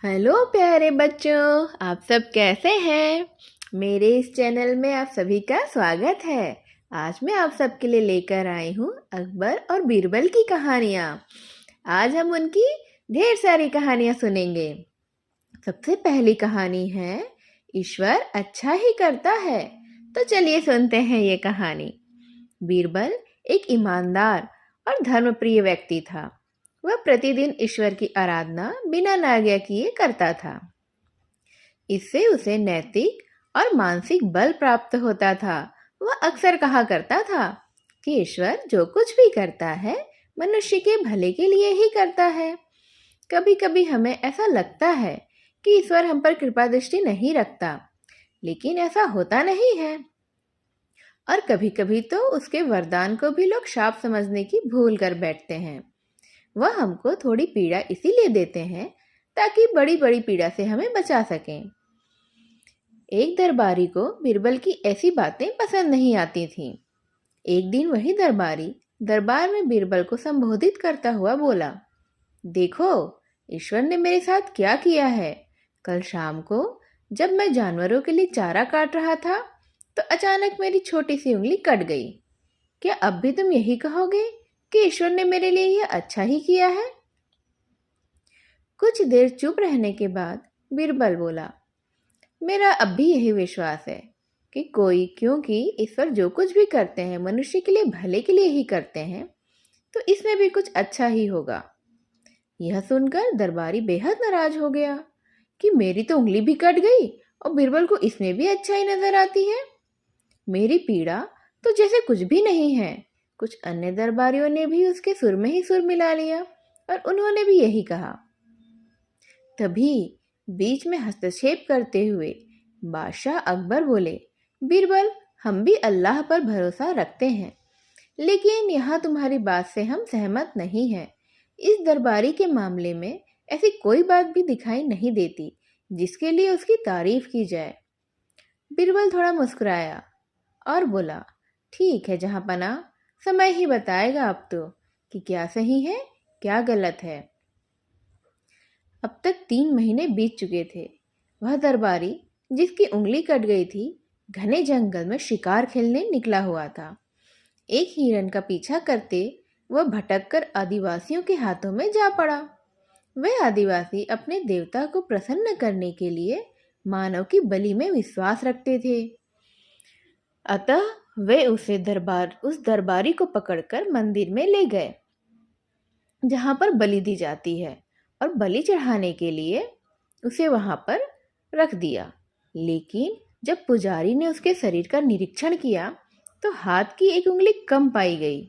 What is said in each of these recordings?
Hello प्यारे बच्चों, आप सब कैसे हैं। मेरे इस चैनल में आप सभी का स्वागत है। आज मैं आप सबके लिए लेकर आई हूँ अकबर और बीरबल की कहानियाँ। आज हम उनकी ढेर सारी कहानियाँ सुनेंगे। सबसे पहली कहानी है ईश्वर अच्छा ही करता है। तो चलिए सुनते हैं ये कहानी। बीरबल एक ईमानदार और धर्मप्रिय व्यक्ति था। वह प्रतिदिन ईश्वर की आराधना बिना नागा किए करता था। इससे उसे नैतिक और मानसिक बल प्राप्त होता था। वह अक्सर कहा करता था कि ईश्वर जो कुछ भी करता है मनुष्य के भले के लिए ही करता है। कभी कभी हमें ऐसा लगता है कि ईश्वर हम पर कृपा दृष्टि नहीं रखता, लेकिन ऐसा होता नहीं है। और कभी कभी तो उसके वरदान को भी लोग शाप समझने की भूल कर बैठते हैं। वह हमको थोड़ी पीड़ा इसीलिए देते हैं ताकि बड़ी बड़ी पीड़ा से हमें बचा सकें। एक दरबारी को बीरबल की ऐसी बातें पसंद नहीं आती थीं। एक दिन वही दरबारी दरबार में बीरबल को संबोधित करता हुआ बोला, देखो, ईश्वर ने मेरे साथ क्या किया है। कल शाम को जब मैं जानवरों के लिए चारा काट रहा था तो अचानक मेरी छोटी सी उंगली कट गई। क्या अब भी तुम यही कहोगे कि ईश्वर ने मेरे लिए यह अच्छा ही किया है? कुछ देर चुप रहने के बाद बीरबल बोला, मेरा अब भी यही विश्वास है कि क्योंकि ईश्वर जो कुछ भी करते हैं मनुष्य के लिए भले के लिए ही करते हैं, तो इसमें भी कुछ अच्छा ही होगा। यह सुनकर दरबारी बेहद नाराज हो गया कि मेरी तो उंगली भी कट गई और बीरबल को इसमें भी अच्छाई नजर आती है। मेरी पीड़ा तो जैसे कुछ भी नहीं है। कुछ अन्य दरबारियों ने भी उसके सुर में ही सुर मिला लिया और उन्होंने भी यही कहा। तभी बीच में हस्तक्षेप करते हुए बादशाह अकबर बोले, बीरबल, हम भी अल्लाह पर भरोसा रखते हैं, लेकिन यहाँ तुम्हारी बात से हम सहमत नहीं हैं। इस दरबारी के मामले में ऐसी कोई बात भी दिखाई नहीं देती जिसके लिए उसकी तारीफ की जाए। बीरबल थोड़ा मुस्कुराया और बोला, ठीक है जहाँपना, समय ही बताएगा अब तो कि क्या सही है क्या गलत है। अब तक 3 महीने बीत चुके थे। वह दरबारी जिसकी उंगली कट गई थी घने जंगल में शिकार खेलने निकला हुआ था। एक हिरण का पीछा करते वह भटककर आदिवासियों के हाथों में जा पड़ा। वह आदिवासी अपने देवता को प्रसन्न करने के लिए मानव की बलि में विश्वास रखते थे। अतः वे उस दरबारी को पकड़कर मंदिर में ले गए जहां पर बलि दी जाती है और बलि चढ़ाने के लिए उसे वहां पर रख दिया। लेकिन जब पुजारी ने उसके शरीर का निरीक्षण किया तो हाथ की एक उंगली कम पाई गई।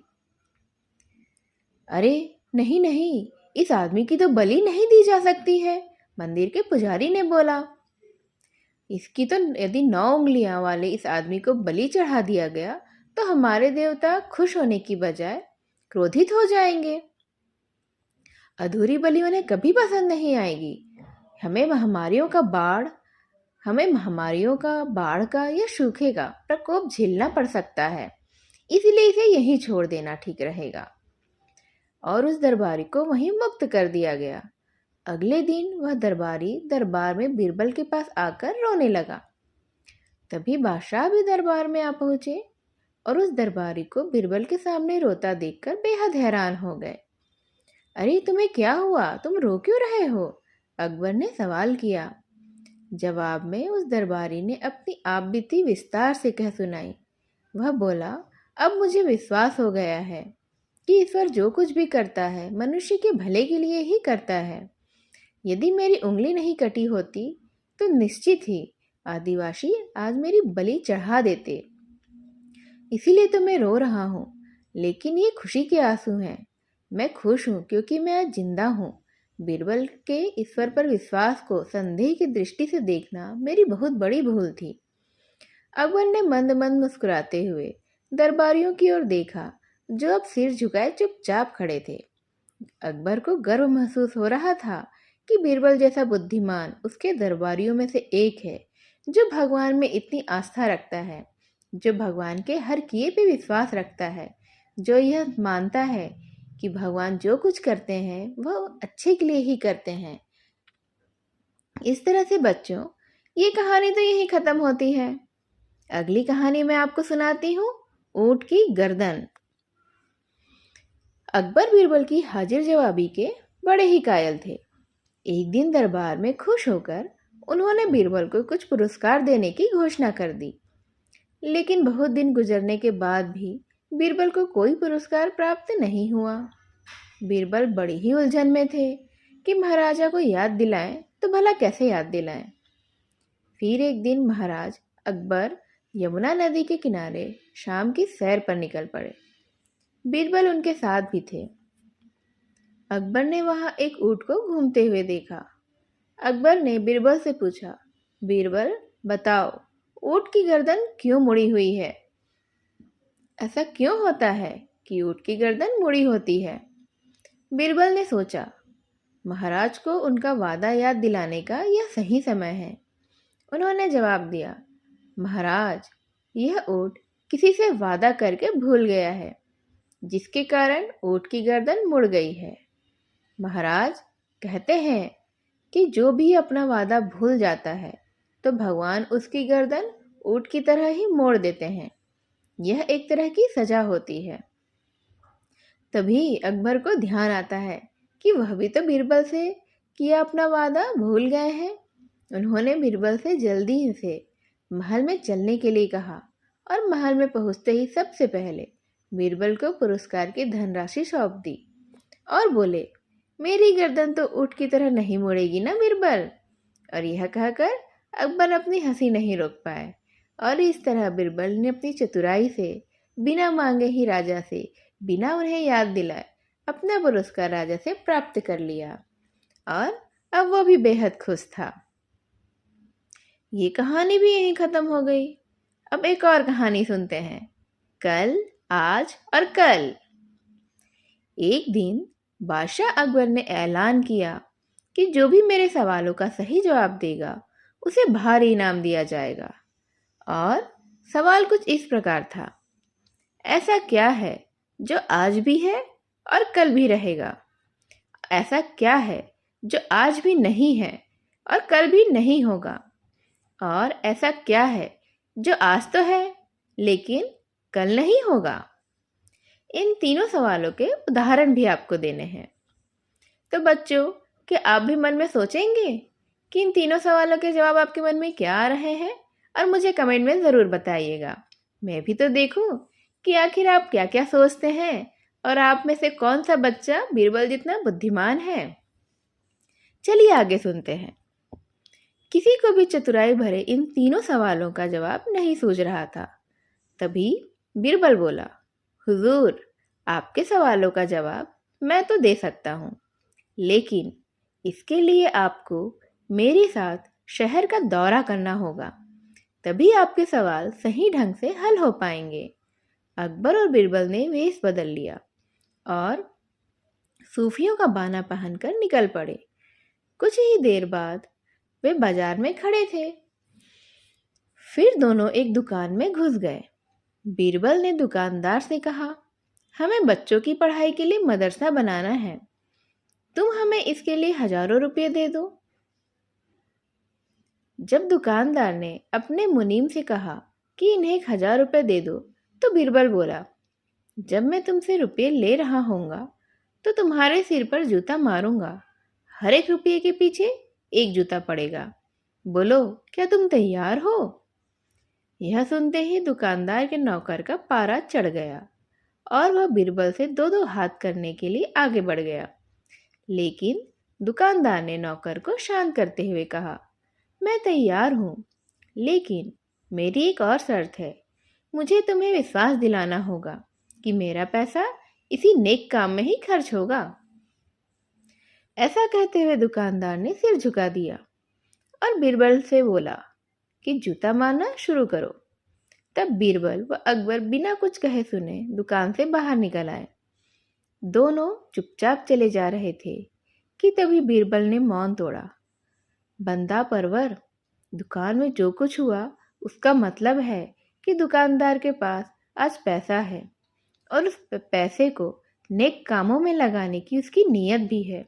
अरे नहीं नहीं, इस आदमी की तो बलि नहीं दी जा सकती है, मंदिर के पुजारी ने बोला। इसकी तो यदि 9 उंगलियां वाले इस आदमी को बलि चढ़ा दिया गया तो हमारे देवता खुश होने की बजाय क्रोधित हो जाएंगे। अधूरी बलि उन्हें कभी पसंद नहीं आएगी। हमें महामारियों का, बाढ़ का या सूखे का प्रकोप झेलना पड़ सकता है, इसलिए इसे यहीं छोड़ देना ठीक रहेगा। और उस दरबारी को वहीं मुक्त कर दिया गया। अगले दिन वह दरबारी दरबार में बीरबल के पास आकर रोने लगा। तभी बादशाह भी दरबार में आ पहुंचे और उस दरबारी को बीरबल के सामने रोता देखकर बेहद हैरान हो गए। अरे तुम्हें क्या हुआ, तुम रो क्यों रहे हो? अकबर ने सवाल किया। जवाब में उस दरबारी ने अपनी आपबीती विस्तार से कह सुनाई। वह बोला, अब मुझे विश्वास हो गया है कि ईश्वर जो कुछ भी करता है मनुष्य के भले के लिए ही करता है। यदि मेरी उंगली नहीं कटी होती तो निश्चित ही आदिवासी आज मेरी बलि चढ़ा देते। इसीलिए तो मैं रो रहा हूँ, लेकिन ये खुशी के आंसू हैं। मैं खुश हूँ क्योंकि मैं आज जिंदा हूँ। बीरबल के ईश्वर पर विश्वास को संदेह की दृष्टि से देखना मेरी बहुत बड़ी भूल थी। अकबर ने मंद मंद मुस्कुराते हुए दरबारियों की ओर देखा जो अब सिर झुकाए चुपचाप खड़े थे। अकबर को गर्व महसूस हो रहा था कि बीरबल जैसा बुद्धिमान उसके दरबारियों में से एक है जो भगवान में इतनी आस्था रखता है, जो भगवान के हर किए पे विश्वास रखता है, जो यह मानता है कि भगवान जो कुछ करते हैं वह अच्छे के लिए ही करते हैं। इस तरह से बच्चों, ये कहानी तो यहीं खत्म होती है। अगली कहानी मैं आपको सुनाती हूँ, ऊंट की गर्दन। अकबर बीरबल की हाजिर जवाबी के बड़े ही कायल थे। एक दिन दरबार में खुश होकर उन्होंने बीरबल को कुछ पुरस्कार देने की घोषणा कर दी। लेकिन बहुत दिन गुजरने के बाद भी बीरबल को कोई पुरस्कार प्राप्त नहीं हुआ। बीरबल बड़ी ही उलझन में थे कि महाराजा को याद दिलाएं तो भला कैसे याद दिलाएं। फिर एक दिन महाराज अकबर यमुना नदी के किनारे शाम की सैर पर निकल पड़े। बीरबल उनके साथ भी थे। अकबर ने वहां एक ऊंट को घूमते हुए देखा। अकबर ने बीरबल से पूछा, बीरबल बताओ, ऊंट की गर्दन क्यों मुड़ी हुई है? ऐसा क्यों होता है कि ऊंट की गर्दन मुड़ी होती है? बीरबल ने सोचा, महाराज को उनका वादा याद दिलाने का यह सही समय है। उन्होंने जवाब दिया, महाराज, यह ऊंट किसी से वादा करके भूल गया है, जिसके कारण ऊंट की गर्दन मुड़ गई है। महाराज कहते हैं कि जो भी अपना वादा भूल जाता है तो भगवान उसकी गर्दन ऊंट की तरह ही मोड़ देते हैं। यह एक तरह की सजा होती है। तभी अकबर को ध्यान आता है कि वह भी तो बीरबल से किया अपना वादा भूल गए हैं। उन्होंने बीरबल से जल्दी से महल में चलने के लिए कहा और महल में पहुंचते ही सबसे पहले बीरबल को पुरस्कार की धनराशि सौंप दी और बोले, मेरी गर्दन तो ऊंट की तरह नहीं मुड़ेगी ना बीरबल। और यह कहकर अकबर अपनी हंसी नहीं रोक पाए और इस तरह बीरबल ने अपनी चतुराई से बिना मांगे ही राजा से, बिना उन्हें याद दिलाए, अपना पुरस्कार राजा से प्राप्त कर लिया और अब वह भी बेहद खुश था। ये कहानी भी यहीं खत्म हो गई। अब एक और कहानी सुनते हैं, कल, आज और कल। एक दिन बादशाह अकबर ने ऐलान किया कि जो भी मेरे सवालों का सही जवाब देगा उसे भारी इनाम दिया जाएगा। और सवाल कुछ इस प्रकार था, ऐसा क्या है जो आज भी है और कल भी रहेगा? ऐसा क्या है जो आज भी नहीं है और कल भी नहीं होगा? और ऐसा क्या है जो आज तो है लेकिन कल नहीं होगा? इन तीनों सवालों के उदाहरण भी आपको देने हैं। तो बच्चों, क्या आप भी मन में सोचेंगे कि इन तीनों सवालों के जवाब आपके मन में क्या आ रहे हैं? और मुझे कमेंट में ज़रूर बताइएगा। मैं भी तो देखूं कि आखिर आप क्या क्या सोचते हैं और आप में से कौन सा बच्चा बीरबल जितना बुद्धिमान है। चलिए आगे सुनते हैं। किसी को भी चतुराई भरे इन तीनों सवालों का जवाब नहीं सूझ रहा था। तभी बीरबल बोला, हुजूर, आपके सवालों का जवाब मैं तो दे सकता हूँ, लेकिन इसके लिए आपको मेरे साथ शहर का दौरा करना होगा, तभी आपके सवाल सही ढंग से हल हो पाएंगे। अकबर और बीरबल ने वेश बदल लिया और सूफियों का बाना पहनकर निकल पड़े। कुछ ही देर बाद वे बाजार में खड़े थे। फिर दोनों एक दुकान में घुस गए। बीरबल ने दुकानदार से कहा, हमें बच्चों की पढ़ाई के लिए मदरसा बनाना है, तुम हमें इसके लिए हजारों रुपये दे दो। जब दुकानदार ने अपने मुनीम से कहा कि इन्हें 1000 रुपये दे दो, तो बीरबल बोला, जब मैं तुमसे रुपये ले रहा होऊंगा तो तुम्हारे सिर पर जूता मारूंगा। हर एक रुपये के पीछे एक जूता पड़ेगा। बोलो, क्या तुम तैयार हो? यह सुनते ही दुकानदार के नौकर का पारा चढ़ गया और वह बीरबल से दो दो हाथ करने के लिए आगे बढ़ गया। लेकिन दुकानदार ने नौकर को शांत करते हुए कहा, मैं तैयार हूँ, लेकिन मेरी एक और शर्त है। मुझे तुम्हें विश्वास दिलाना होगा कि मेरा पैसा इसी नेक काम में ही खर्च होगा। ऐसा कहते हुए दुकानदार ने सिर झुका दिया और बीरबल से बोला कि जूता मारना शुरू करो। तब बीरबल व अकबर बिना कुछ कहे सुने दुकान से बाहर निकल आए। दोनों चुपचाप चले जा रहे थे कि तभी बीरबल ने मौन तोड़ा। बंदा परवर, दुकान में जो कुछ हुआ उसका मतलब है कि दुकानदार के पास आज पैसा है और उस पैसे को नेक कामों में लगाने की उसकी नीयत भी है,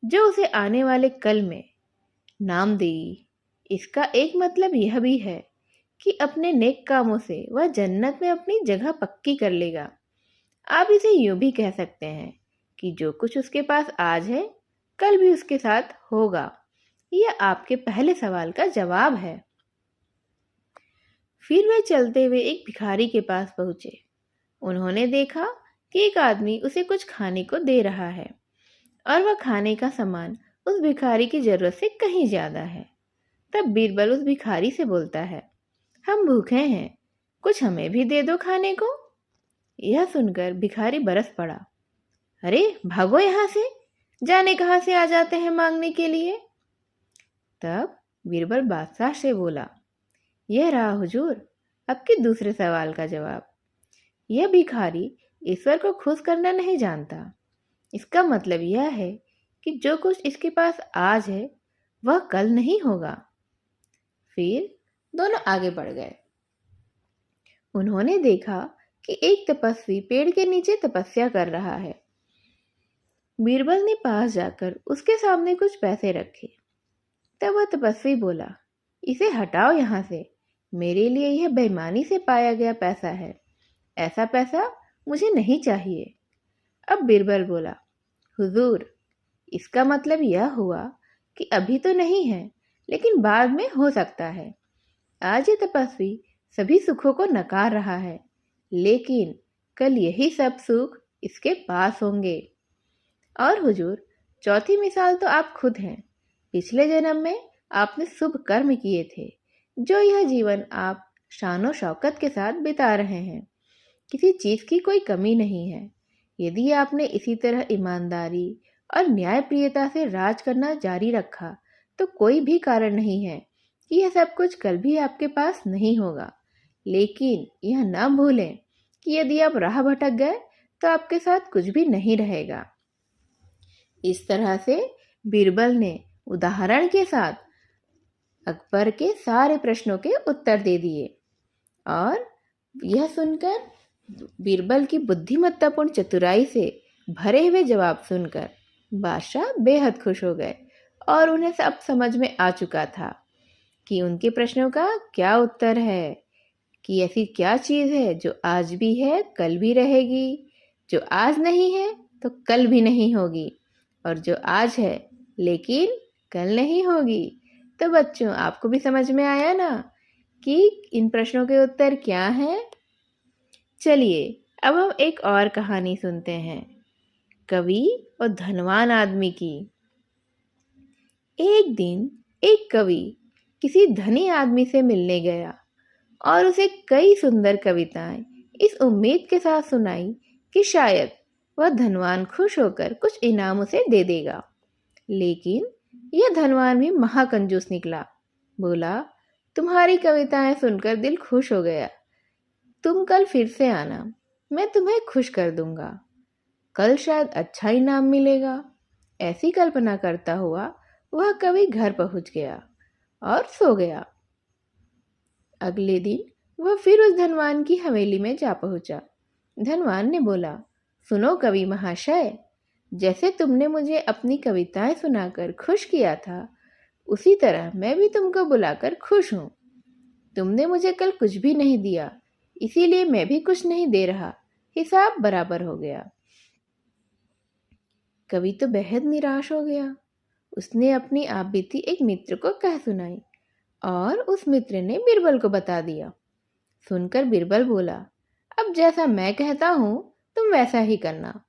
जो उसे आने वाले कल में नामदेई। इसका एक मतलब यह भी है कि अपने नेक कामों से वह जन्नत में अपनी जगह पक्की कर लेगा। आप इसे यूं भी कह सकते हैं कि जो कुछ उसके पास आज है, कल भी उसके साथ होगा। यह आपके पहले सवाल का जवाब है। फिर वे चलते हुए एक भिखारी के पास पहुंचे। उन्होंने देखा कि एक आदमी उसे कुछ खाने को दे रहा है और वह खाने का सामान उस भिखारी की जरूरत से कहीं ज्यादा है। तब बीरबल उस भिखारी से बोलता है, हम भूखे हैं, कुछ हमें भी दे दो खाने को। यह सुनकर भिखारी बरस पड़ा। अरे भागो यहाँ से, जाने कहाँ से आ जाते हैं मांगने के लिए। तब बीरबल बादशाह से बोला, यह रहा हुजूर आपके दूसरे सवाल का जवाब। यह भिखारी ईश्वर को खुश करना नहीं जानता। इसका मतलब यह है कि जो कुछ इसके पास आज है वह कल नहीं होगा। फिर दोनों आगे बढ़ गए। उन्होंने देखा कि एक तपस्वी पेड़ के नीचे तपस्या कर रहा है। बीरबल ने पास जाकर उसके सामने कुछ पैसे रखे। तब वह तपस्वी बोला, इसे हटाओ यहाँ से, मेरे लिए यह बेईमानी से पाया गया पैसा है। ऐसा पैसा मुझे नहीं चाहिए। अब बीरबल बोला, हुजूर इसका मतलब यह हुआ कि अभी तो नहीं है, लेकिन बाद में हो सकता है। आज ये तपस्वी सभी सुखों को नकार रहा है, लेकिन कल यही सब सुख इसके पास होंगे। और हुजूर चौथी मिसाल तो आप खुद हैं। पिछले जन्म में आपने शुभ कर्म किए थे, जो यह जीवन आप शानो शौकत के साथ बिता रहे हैं। किसी चीज की कोई कमी नहीं है। यदि आपने इसी तरह ईमानदारी और न्यायप्रियता से राज करना जारी रखा, तो कोई भी कारण नहीं है कि यह सब कुछ कल भी आपके पास नहीं होगा। लेकिन यह ना भूलें कि यदि आप राह भटक गए तो आपके साथ कुछ भी नहीं रहेगा। इस तरह से बीरबल ने उदाहरण के साथ अकबर के सारे प्रश्नों के उत्तर दे दिए। और यह सुनकर बीरबल की बुद्धिमत्तापूर्ण चतुराई से भरे हुए जवाब सुनकर बादशाह बेहद खुश हो गए और उन्हें सब समझ में आ चुका था कि उनके प्रश्नों का क्या उत्तर है, कि ऐसी क्या चीज़ है जो आज भी है कल भी रहेगी, जो आज नहीं है तो कल भी नहीं होगी, और जो आज है लेकिन कल नहीं होगी। तो बच्चों आपको भी समझ में आया ना कि इन प्रश्नों के उत्तर क्या हैं। चलिए अब हम एक और कहानी सुनते हैं, कवि और धनवान आदमी की। एक दिन एक कवि किसी धनी आदमी से मिलने गया और उसे कई सुंदर कविताएं इस उम्मीद के साथ सुनाई कि शायद वह धनवान खुश होकर कुछ इनाम उसे दे देगा। लेकिन यह धनवान भी महाकंजूस निकला। बोला, तुम्हारी कविताएं सुनकर दिल खुश हो गया, तुम कल फिर से आना, मैं तुम्हें खुश कर दूंगा, कल शायद अच्छा इनाम मिलेगा। ऐसी कल्पना करता हुआ वह कवि घर पहुंच गया और सो गया। अगले दिन वह फिर उस धनवान की हवेली में जा पहुंचा। धनवान ने बोला, सुनो कवि महाशय, जैसे तुमने मुझे अपनी कविताएं सुनाकर खुश किया था, उसी तरह मैं भी तुमको बुलाकर खुश हूँ। तुमने मुझे कल कुछ भी नहीं दिया, इसीलिए मैं भी कुछ नहीं दे रहा, हिसाब बराबर हो गया। कवि तो बेहद निराश हो गया। उसने अपनी आपबीती एक मित्र को कह सुनाई और उस मित्र ने बीरबल को बता दिया। सुनकर बीरबल बोला, अब जैसा मैं कहता हूँ तुम वैसा ही करना।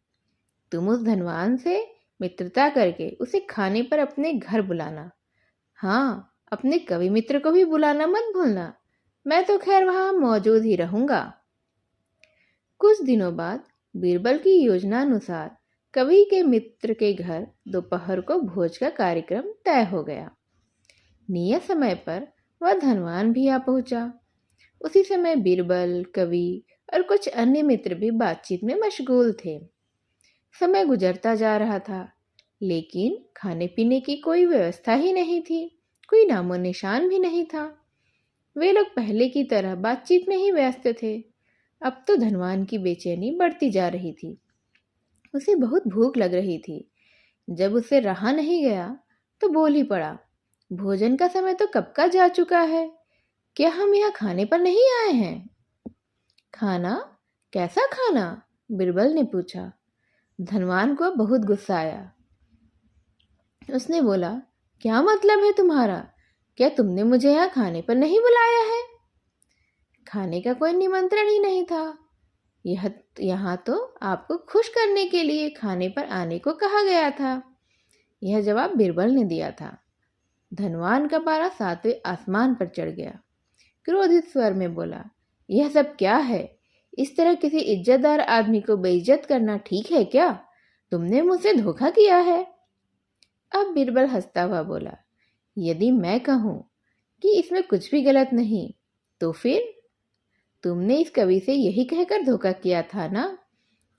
तुम उस धनवान से मित्रता करके उसे खाने पर अपने घर बुलाना। हाँ, अपने कवि मित्र को भी बुलाना मत भूलना, मैं तो खैर वहां मौजूद ही रहूंगा। कुछ दिनों बाद बीरबल की योजना अनुसार कवि के मित्र के घर दोपहर को भोज का कार्यक्रम तय हो गया। नियत समय पर वह धनवान भी आ पहुंचा। उसी समय बीरबल, कवि और कुछ अन्य मित्र भी बातचीत में मशगूल थे। समय गुजरता जा रहा था, लेकिन खाने पीने की कोई व्यवस्था ही नहीं थी, कोई नामो निशान भी नहीं था। वे लोग पहले की तरह बातचीत में ही व्यस्त थे। अब तो धनवान की बेचैनी बढ़ती जा रही थी। उसे बहुत भूख लग रही थी। जब उसे रहा नहीं गया तो बोल ही पड़ा, भोजन का समय तो कब का जा चुका है। क्या हम यहाँ खाने पर नहीं आए हैं? खाना? कैसा खाना? बिरबल ने पूछा। धनवान को बहुत गुस्सा आया। उसने बोला, क्या मतलब है तुम्हारा? क्या तुमने मुझे यहाँ खाने पर नहीं बुलाया है? खाने का कोई निमंत्रण ही नहीं था। यहाँ तो आपको खुश करने के लिए खाने पर आने को कहा गया था। यह जवाब बिरबल ने दिया था। धनवान का पारा 7वें आसमान पर चढ़ गया। क्रोधित स्वर में बोला, यह सब क्या है? इस तरह किसी इज्जतदार आदमी को बेइज्जत करना ठीक है क्या? तुमने मुझसे धोखा किया है। अब बिरबल हंसता हुआ बोला, यदि मैं कहूं कि इसमें कुछ भी गलत नहीं, तो फिर तुमने इस कवि से यही कहकर धोखा किया था ना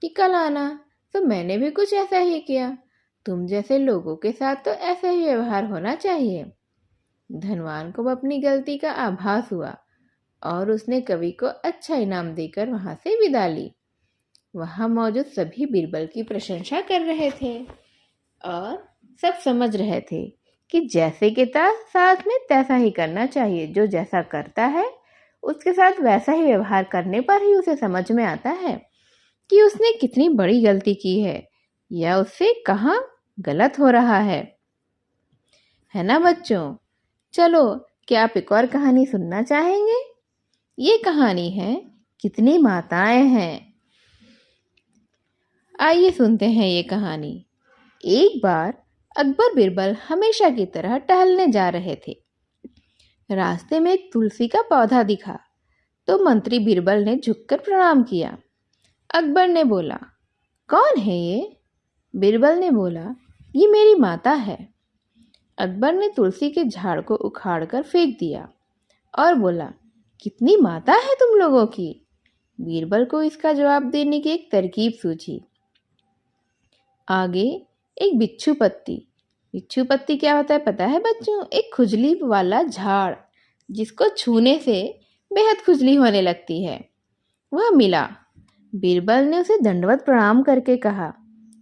कि कल आना, तो मैंने भी कुछ ऐसा ही किया। तुम जैसे लोगों के साथ तो ऐसा ही व्यवहार होना चाहिए। धनवान को अपनी गलती का आभास हुआ और उसने कवि को अच्छा इनाम देकर वहां से विदा ली। वहां मौजूद सभी बिरबल की प्रशंसा कर रहे थे और सब समझ रहे थे कि जैसे के साथ में तैसा ही करना चाहिए। जो जैसा करता है उसके साथ वैसा ही व्यवहार करने पर ही उसे समझ में आता है कि उसने कितनी बड़ी गलती की है या उससे कहाँ गलत हो रहा है ना बच्चों? चलो, क्या आप एक और कहानी सुनना चाहेंगे? ये कहानी है कितनी माताएं हैं। आइए सुनते हैं ये कहानी। एक बार अकबर बिरबल हमेशा की तरह टहलने जा रहे थे। रास्ते में एक तुलसी का पौधा दिखा तो मंत्री बिरबल ने झुककर प्रणाम किया। अकबर ने बोला, कौन है ये? बिरबल ने बोला, ये मेरी माता है। अकबर ने तुलसी के झाड़ को उखाड़कर फेंक दिया और बोला, कितनी माता है तुम लोगों की? बीरबल को इसका जवाब देने की एक तरकीब सूझी। आगे एक बिच्छू पत्ती। बिच्छू पत्ती क्या होता है पता है बच्चों? एक खुजली वाला झाड़ जिसको छूने से बेहद खुजली होने लगती है, वह मिला। बीरबल ने उसे दंडवत प्रणाम करके कहा,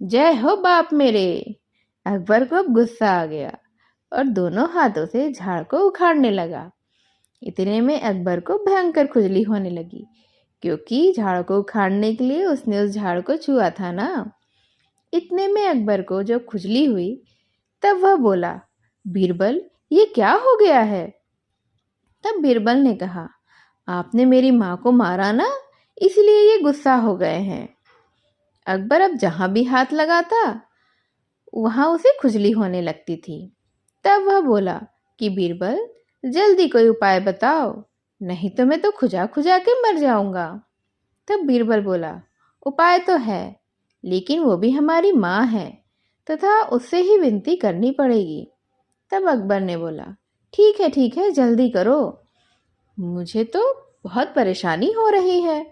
जय हो बाप मेरे। अकबर को अब गुस्सा आ गया और दोनों हाथों से झाड़ को उखाड़ने लगा। इतने में अकबर को भयंकर खुजली होने लगी, क्योंकि झाड़ को उखाड़ने के लिए उसने उस झाड़ को छुआ था ना। इतने में अकबर को जब खुजली हुई तब वह बोला, बीरबल ये क्या हो गया है? तब बीरबल ने कहा, आपने मेरी माँ को मारा ना, इसलिए ये गुस्सा हो गए हैं। अकबर अब जहां भी हाथ लगाता वहां उसे खुजली होने लगती थी। तब वह बोला कि बीरबल जल्दी कोई उपाय बताओ, नहीं तो मैं तो खुजा खुजा के मर जाऊंगा। तब बीरबल बोला, उपाय तो है, लेकिन वो भी हमारी माँ है तथा उससे ही विनती करनी पड़ेगी। तब अकबर ने बोला, ठीक है जल्दी करो, मुझे तो बहुत परेशानी हो रही है।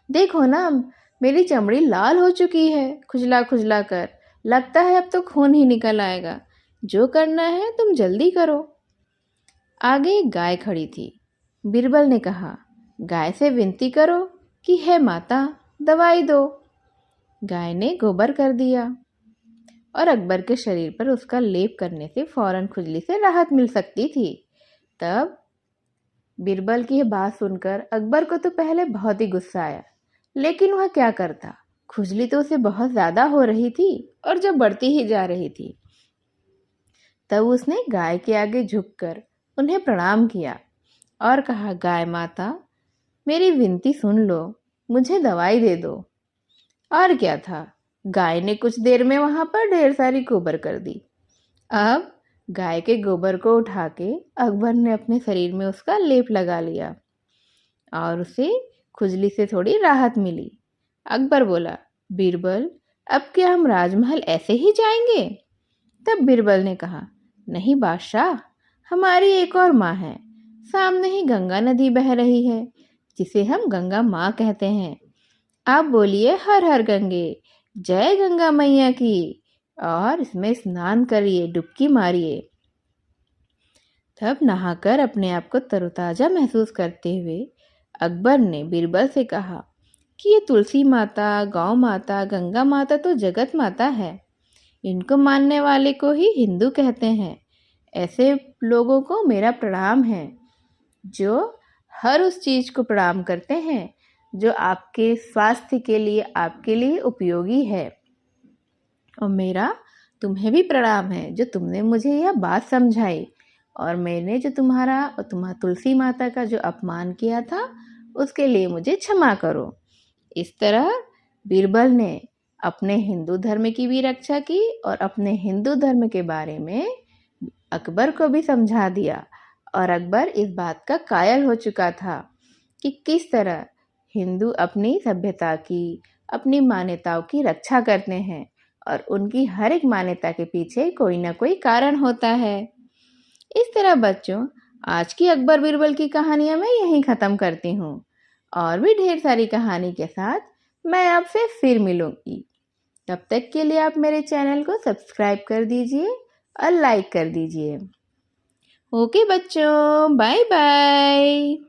देखो ना, मेरी चमड़ी लाल हो चुकी है खुजला खुजला कर, लगता है अब तो खून ही निकल आएगा। जो करना है तुम जल्दी करो। आगे एक गाय खड़ी थी। बीरबल ने कहा, गाय से विनती करो कि हे माता दवाई दो। गाय ने गोबर कर दिया और अकबर के शरीर पर उसका लेप करने से फौरन खुजली से राहत मिल सकती थी। तब बीरबल की यह बात सुनकर अकबर को तो पहले बहुत ही गुस्सा आया, लेकिन वह क्या करता, खुजली तो उसे बहुत ज्यादा हो रही थी और जब बढ़ती ही जा रही थी। तब उसने गाय के आगे झुककर उन्हें प्रणाम किया और कहा, गाय माता मेरी विनती सुन लो, मुझे दवाई दे दो। और क्या था, गाय ने कुछ देर में वहां पर ढेर सारी गोबर कर दी। अब गाय के गोबर को उठा के अकबर ने अपने शरीर में उसका लेप लगा लिया और उसे खुजली से थोड़ी राहत मिली। अकबर बोला, बीरबल अब क्या हम राजमहल ऐसे ही जाएंगे? तब बीरबल ने कहा, नहीं बादशाह, हमारी एक और माँ है, सामने ही गंगा नदी बह रही है जिसे हम गंगा माँ कहते हैं। आप बोलिए हर हर गंगे, जय गंगा मैया की, और इसमें स्नान करिए, डुबकी मारिए। तब नहाकर अपने आप को तरोताजा महसूस करते हुए अकबर ने बीरबल से कहा कि ये तुलसी माता, गौ माता, गंगा माता तो जगत माता है, इनको मानने वाले को ही हिंदू कहते हैं। ऐसे लोगों को मेरा प्रणाम है जो हर उस चीज़ को प्रणाम करते हैं जो आपके स्वास्थ्य के लिए, आपके लिए उपयोगी है। और मेरा तुम्हें भी प्रणाम है जो तुमने मुझे यह बात समझाई, और मैंने जो तुम्हारा और तुम्हारा तुलसी माता का जो अपमान किया था उसके लिए मुझे क्षमा करो। इस तरह बीरबल ने अपने हिंदू धर्म की भी रक्षा की और अपने हिंदू धर्म के बारे में अकबर को भी समझा दिया। और अकबर इस बात का कायल हो चुका था कि किस तरह हिंदू अपनी सभ्यता की, अपनी मान्यताओं की रक्षा करते हैं, और उनकी हर एक मान्यता के पीछे कोई ना कोई कारण होता है। इस तरह बच्चों, आज की अकबर बीरबल की कहानियां मैं यहीं ख़त्म करती हूँ। और भी ढेर सारी कहानी के साथ मैं आपसे फिर मिलूंगी। तब तक के लिए आप मेरे चैनल को सब्सक्राइब कर दीजिए और लाइक कर दीजिए। ओके बच्चों, बाय बाय।